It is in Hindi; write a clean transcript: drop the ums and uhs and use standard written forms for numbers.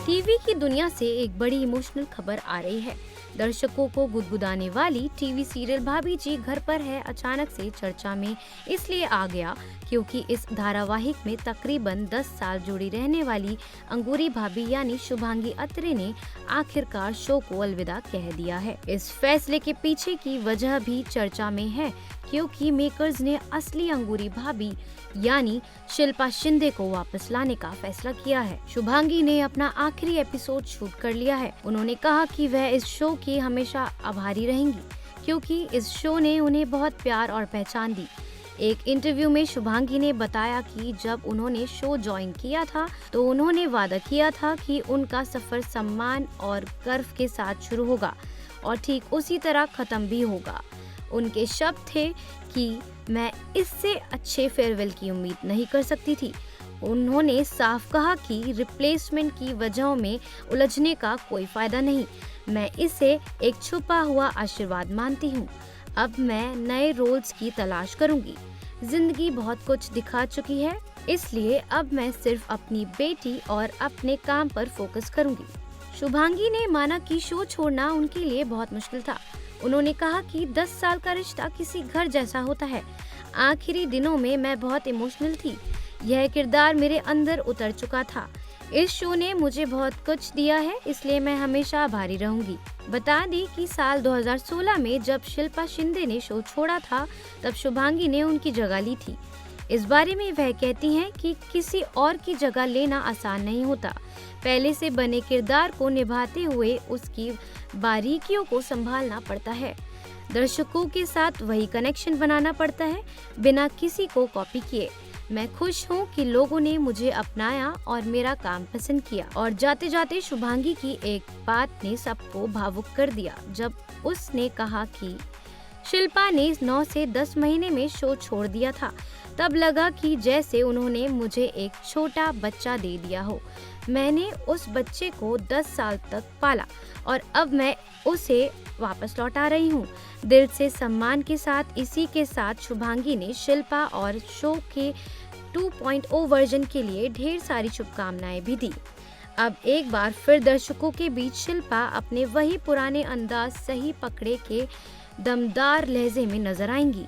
टीवी की दुनिया से एक बड़ी इमोशनल खबर आ रही है। दर्शकों को गुदगुदाने वाली टीवी सीरियल भाभी जी घर पर है अचानक से चर्चा में इसलिए आ गया क्योंकि इस धारावाहिक में तकरीबन 10 साल जुड़ी रहने वाली अंगूरी भाभी यानी शुभांगी अत्रे ने आखिरकार शो को अलविदा कह दिया है। इस फैसले के पीछे की वजह भी चर्चा में है क्योंकि मेकर्स ने असली अंगूरी भाभी यानी शिल्पा शिंदे को वापस लाने का फैसला किया है। शुभांगी ने अपना आखिरी एपिसोड शूट कर लिया है। उन्होंने कहा कि वह इस शो की हमेशा आभारी रहेंगी क्योंकि इस शो ने उन्हें बहुत प्यार और पहचान दी। एक इंटरव्यू में शुभांगी ने बताया कि जब उन्होंने शो ज्वाइन किया था तो उन्होंने वादा किया था कि उनका सफर सम्मान और गर्व के साथ शुरू होगा और ठीक उसी तरह खत्म भी होगा। उनके शब्द थे कि मैं इससे अच्छे फेयरवेल की उम्मीद नहीं कर सकती थी। उन्होंने साफ कहा कि रिप्लेसमेंट की वजहों में उलझने का कोई फायदा नहीं। मैं इसे एक छुपा हुआ आशीर्वाद मानती हूँ। अब मैं नए रोल्स की तलाश करूंगी। जिंदगी बहुत कुछ दिखा चुकी है, इसलिए अब मैं सिर्फ अपनी बेटी और अपने काम पर फोकस करूंगी। शुभांगी ने माना कि शो छोड़ना उनके लिए बहुत मुश्किल था। उन्होंने कहा कि 10 साल का रिश्ता किसी घर जैसा होता है। आखिरी दिनों में मैं बहुत इमोशनल थी। यह किरदार मेरे अंदर उतर चुका था। इस शो ने मुझे बहुत कुछ दिया है, इसलिए मैं हमेशा आभारी रहूंगी। बता दें कि साल 2016 में जब शिल्पा शिंदे ने शो छोड़ा था, तब शुभांगी ने उनकी जगह ली थी। इस बारे में वह कहती हैं कि किसी और की जगह लेना आसान नहीं होता। पहले से बने किरदार को निभाते हुए उसकी बारीकियों को संभालना पड़ता है। दर्शकों के साथ वही कनेक्शन बनाना पड़ता है, बिना किसी को कॉपी किए। मैं खुश हूँ कि लोगों ने मुझे अपनाया और मेरा काम पसंद किया। और जाते जाते शुभांगी की एक बात ने सबको भावुक कर दिया जब उसने कहा कि शिल्पा ने 9 से 10 महीने में शो छोड़ दिया था। तब लगा कि जैसे उन्होंने मुझे एक छोटा बच्चा दे दिया हो। मैंने उस बच्चे को 10 साल तक पाला और अब मैं उसे वापस लौटा रही हूँ। दिल से सम्मान के साथ। इसी के साथ शुभांगी ने शिल्पा और शो के 2.0 वर्जन के लिए ढेर सारी शुभकामनाएं भी दी। अब एक बार फिर दर्शकों के बीच शिल्पा अपने वही पुराने अंदाज सही पकड़े के दमदार लहजे में नजर आएंगी।